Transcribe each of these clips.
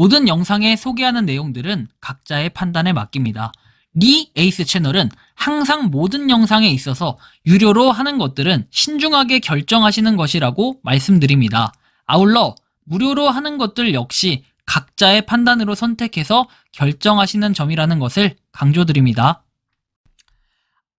모든 영상에 소개하는 내용들은 각자의 판단에 맡깁니다. 리 에이스 채널은 항상 모든 영상에 있어서 유료로 하는 것들은 신중하게 결정하시는 것이라고 말씀드립니다. 아울러 무료로 하는 것들 역시 각자의 판단으로 선택해서 결정하시는 점이라는 것을 강조드립니다.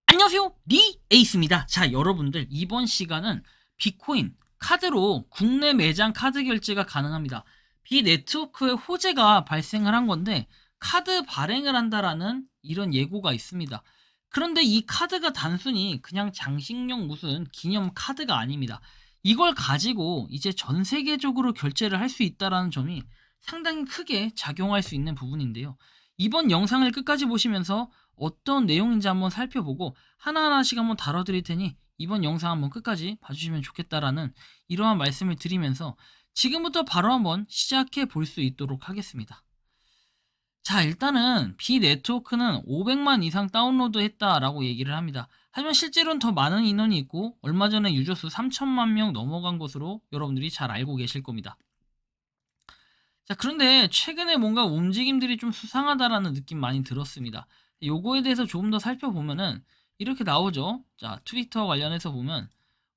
안녕하세요, 리 에이스입니다. 자, 여러분들 이번 시간은 비트코인 카드로 국내 매장 카드 결제가 가능합니다. 비네트워크에 호재가 발생을 한 건데 카드 발행을 한다라는 이런 예고가 있습니다. 그런데 이 카드가 단순히 그냥 장식용 무슨 기념 카드가 아닙니다. 이걸 가지고 이제 전 세계적으로 결제를 할 수 있다라는 점이 상당히 크게 작용할 수 있는 부분인데요. 이번 영상을 끝까지 보시면서 어떤 내용인지 한번 살펴보고 하나하나씩 한번 다뤄드릴 테니 이번 영상 한번 끝까지 봐주시면 좋겠다라는 이러한 말씀을 드리면서 지금부터 바로 한번 시작해 볼 수 있도록 하겠습니다. 자, 일단은 비네트워크는 500만 이상 다운로드 했다라고 얘기를 합니다. 하지만 실제로는 더 많은 인원이 있고 얼마 전에 유저수 3천만 명 넘어간 것으로 여러분들이 잘 알고 계실 겁니다. 자, 그런데 최근에 뭔가 움직임들이 좀 수상하다라는 느낌 많이 들었습니다. 요거에 대해서 조금 더 살펴보면은 이렇게 나오죠. 자, 트위터 관련해서 보면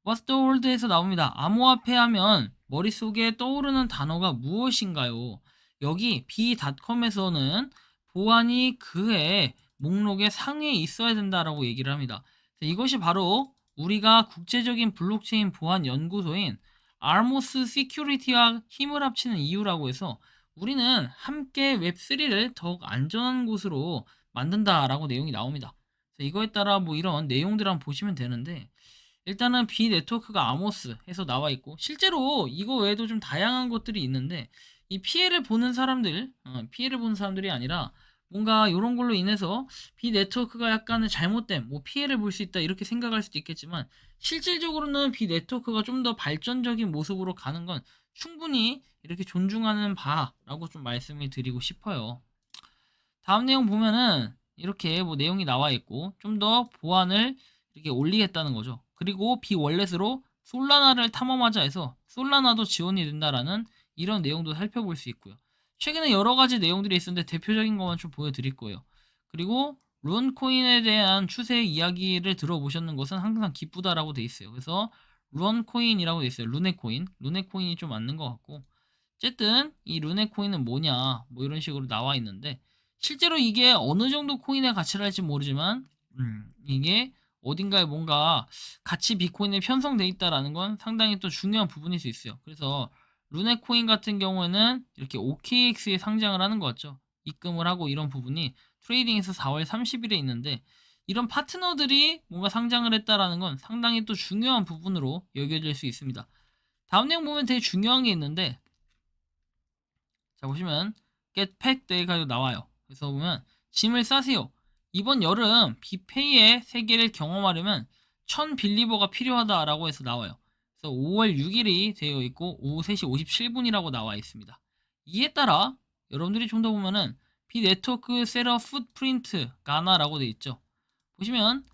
What's the world에서 나옵니다. 암호화폐 하면 머릿속에 떠오르는 단어가 무엇인가요? 여기 b.com에서는 보안이 그의 목록의 상위에 있어야 된다라고 얘기를 합니다. 자, 이것이 바로 우리가 국제적인 블록체인 보안 연구소인 아모스 시큐리티와 힘을 합치는 이유라고 해서 우리는 함께 웹3를 더욱 안전한 곳으로 만든다라고 내용이 나옵니다. 이거에 따라 뭐 이런 내용들 한번 보시면 되는데 일단은 비네트워크가 아모스 해서 나와 있고 실제로 이거 외에도 좀 다양한 것들이 있는데 이 피해를 보는 사람들이 아니라 뭔가 이런 걸로 인해서 비네트워크가 약간은 잘못된 뭐 피해를 볼 수 있다 이렇게 생각할 수도 있겠지만 실질적으로는 비네트워크가 좀 더 발전적인 모습으로 가는 건 충분히 이렇게 존중하는 바라고 좀 말씀을 드리고 싶어요. 다음 내용 보면은 이렇게 뭐 내용이 나와 있고 좀 더 보안을 이렇게 올리겠다는 거죠. 그리고 비월렛으로 솔라나를 탐험하자 해서 솔라나도 지원이 된다라는 이런 내용도 살펴볼 수 있고요. 최근에 여러 가지 내용들이 있었는데 대표적인 것만 좀 보여드릴 거예요. 그리고 룬코인에 대한 추세 이야기를 들어보셨는 것은 항상 기쁘다라고 돼 있어요. 그래서 룬코인이라고 돼 있어요. 루네코인이 좀 맞는 것 같고 어쨌든 이 루네코인은 뭐냐 뭐 이런 식으로 나와 있는데 실제로 이게 어느 정도 코인의 가치를 할지 모르지만 이게 어딘가에 뭔가 같이 비트코인에 편성돼 있다라는 건 상당히 또 중요한 부분일 수 있어요. 그래서 루네코인 같은 경우에는 이렇게 OKX에 상장을 하는 것 같죠. 입금을 하고 이런 부분이 트레이딩에서 4월 30일에 있는데 이런 파트너들이 뭔가 상장을 했다라는 건 상당히 또 중요한 부분으로 여겨질 수 있습니다. 다음 내용 보면 되게 중요한 게 있는데 자 보시면 get packed 가지고 나와요. 그래서 보면 짐을 싸세요. 이번 여름 비페이의 세계를 경험하려면 1000 빌리버가 필요하다라고 해서 나와요. 그래서 5월 6일이 되어 있고 오후 3시 57분이라고 나와 있습니다. 이에 따라 여러분들이 좀 더 보면은 비네트워크 셀러 풋프린트 가나라고 되어 있죠. 보시면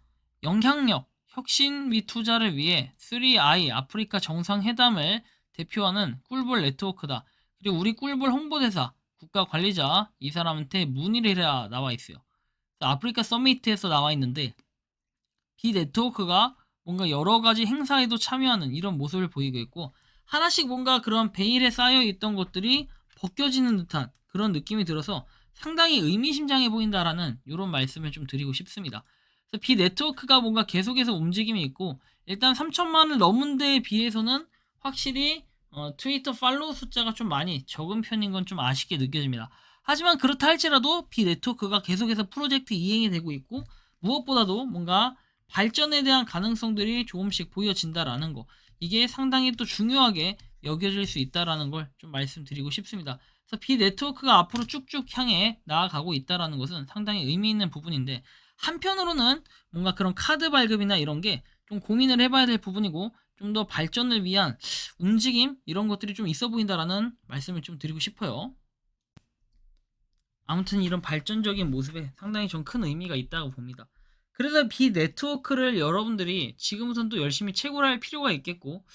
영향력, 혁신 및 투자를 위해 3I 아프리카 정상회담을 대표하는 꿀벌 네트워크다. 그리고 우리 꿀벌 홍보대사 국가관리자 이 사람한테 문의를 해라 나와 있어요. 아프리카 서미트에서 나와 있는데 비네트워크가 뭔가 여러 가지 행사에도 참여하는 이런 모습을 보이고 있고 하나씩 뭔가 그런 베일에 쌓여 있던 것들이 벗겨지는 듯한 그런 느낌이 들어서 상당히 의미심장해 보인다라는 이런 말씀을 좀 드리고 싶습니다. 그래서 비네트워크가 뭔가 계속해서 움직임이 있고 일단 3천만을 넘은 데에 비해서는 확실히 트위터 팔로우 숫자가 좀 많이 적은 편인 건 좀 아쉽게 느껴집니다. 하지만 그렇다 할지라도 비네트워크가 계속해서 프로젝트 이행이 되고 있고 무엇보다도 뭔가 발전에 대한 가능성들이 조금씩 보여진다라는 거 이게 상당히 또 중요하게 여겨질 수 있다라는 걸 좀 말씀드리고 싶습니다. 그래서 비네트워크가 앞으로 쭉쭉 향해 나아가고 있다라는 것은 상당히 의미 있는 부분인데 한편으로는 뭔가 그런 카드 발급이나 이런 게 좀 고민을 해봐야 될 부분이고 좀 더 발전을 위한 움직임 이런 것들이 좀 있어 보인다라는 말씀을 좀 드리고 싶어요. 아무튼 이런 발전적인 모습에 상당히 좀 큰 의미가 있다고 봅니다. 그래서 비네트워크를 여러분들이 지금부터는 또 열심히 채굴할 필요가 있겠고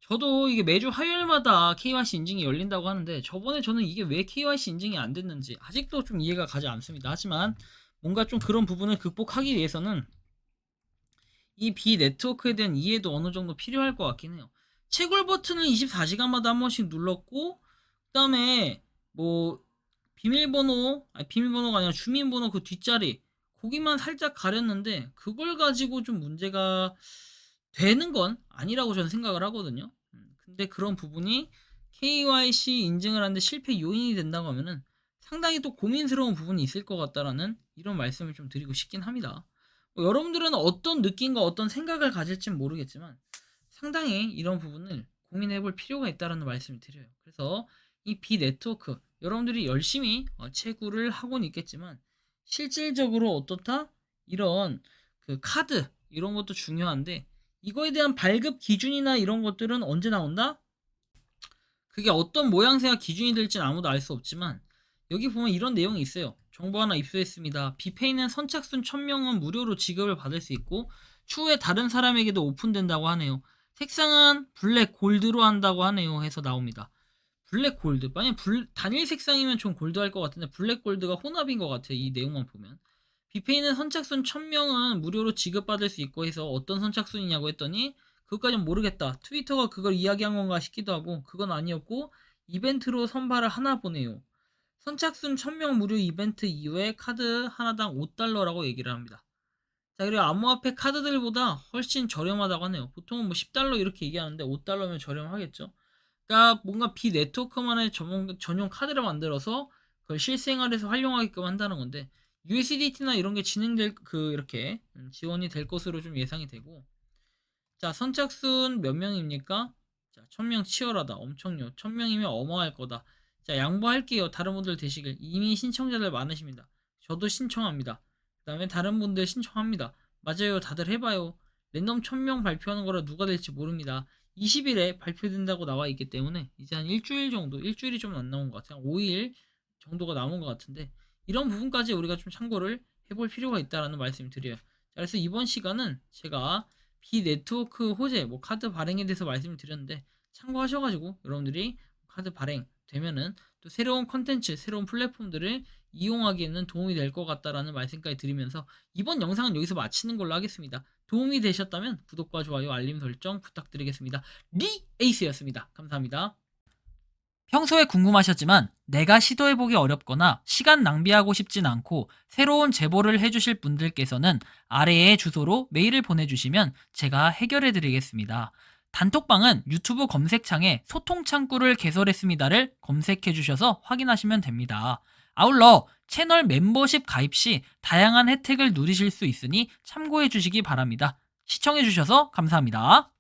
저도 이게 매주 화요일마다 KYC 인증이 열린다고 하는데 저번에 저는 이게 왜 KYC 인증이 안 됐는지 아직도 좀 이해가 가지 않습니다. 하지만 뭔가 좀 그런 부분을 극복하기 위해서는 이 비네트워크에 대한 이해도 어느 정도 필요할 것 같긴 해요. 채굴 버튼을 24시간마다 한 번씩 눌렀고 그다음에 뭐 비밀번호가 아니라 주민번호 그 뒷자리 거기만 살짝 가렸는데 그걸 가지고 좀 문제가 되는 건 아니라고 저는 생각을 하거든요. 근데 그런 부분이 KYC 인증을 하는데 실패 요인이 된다고 하면은 상당히 또 고민스러운 부분이 있을 것 같다라는 이런 말씀을 좀 드리고 싶긴 합니다. 여러분들은 어떤 느낌과 어떤 생각을 가질진 모르겠지만 상당히 이런 부분을 고민해 볼 필요가 있다는 말씀을 드려요. 그래서 이 비네트워크 여러분들이 열심히 채굴을 하고는 있겠지만 실질적으로 어떻다? 이런 그 카드 이런 것도 중요한데 이거에 대한 발급 기준이나 이런 것들은 언제 나온다? 그게 어떤 모양새가 기준이 될지는 아무도 알 수 없지만 여기 보면 이런 내용이 있어요. 정보 하나 입수했습니다. 비페이는 선착순 1000명은 무료로 지급을 받을 수 있고 추후에 다른 사람에게도 오픈된다고 하네요. 색상은 블랙 골드로 한다고 하네요. 해서 나옵니다. 블랙 골드. 만약 단일 색상이면 좀 골드 할 것 같은데 블랙 골드가 혼합인 것 같아요. 이 내용만 보면. 비페이는 선착순 1000명은 무료로 지급받을 수 있고 해서 어떤 선착순이냐고 했더니 그것까진 모르겠다. 트위터가 그걸 이야기한 건가 싶기도 하고 그건 아니었고 이벤트로 선발을 하나 보네요. 선착순 1000명 무료 이벤트 이후에 카드 하나당 5달러라고 얘기를 합니다. 자, 그리고 암호화폐 카드들보다 훨씬 저렴하다고 하네요. 보통은 뭐 10달러 이렇게 얘기하는데 5달러면 저렴하겠죠. 그러니까 뭔가 비네트워크만의 전용 카드를 만들어서 그걸 실생활에서 활용하게끔 한다는 건데 USDT나 이런 게 진행될 이렇게 지원이 될 것으로 좀 예상이 되고 자 선착순 몇 명입니까? 자 1000명 치열하다 엄청요 1000명이면 어마어마할 거다. 자 양보할게요. 다른 분들 되시길. 이미 신청자들 많으십니다. 저도 신청합니다. 그 다음에 다른 분들 신청합니다. 맞아요. 다들 해봐요. 랜덤 1000명 발표하는 거라 누가 될지 모릅니다. 20일에 발표된다고 나와 있기 때문에 이제 한 일주일 정도, 일주일이 좀 안 남은 것 같아요. 5일 정도가 남은 것 같은데 이런 부분까지 우리가 좀 참고를 해볼 필요가 있다라는 말씀을 드려요. 자, 그래서 이번 시간은 제가 비네트워크 호재, 뭐 카드 발행에 대해서 말씀을 드렸는데 참고하셔가지고 여러분들이 카드 발행 되면은 또 새로운 컨텐츠, 새로운 플랫폼들을 이용하기에는 도움이 될 것 같다라는 말씀까지 드리면서 이번 영상은 여기서 마치는 걸로 하겠습니다. 도움이 되셨다면 구독과 좋아요, 알림 설정 부탁드리겠습니다. 리에이스였습니다. 감사합니다. 평소에 궁금하셨지만 내가 시도해보기 어렵거나 시간 낭비하고 싶진 않고 새로운 제보를 해주실 분들께서는 아래의 주소로 메일을 보내주시면 제가 해결해드리겠습니다. 단톡방은 유튜브 검색창에 소통창구를 개설했습니다를 검색해주셔서 확인하시면 됩니다. 아울러 채널 멤버십 가입 시 다양한 혜택을 누리실 수 있으니 참고해주시기 바랍니다. 시청해주셔서 감사합니다.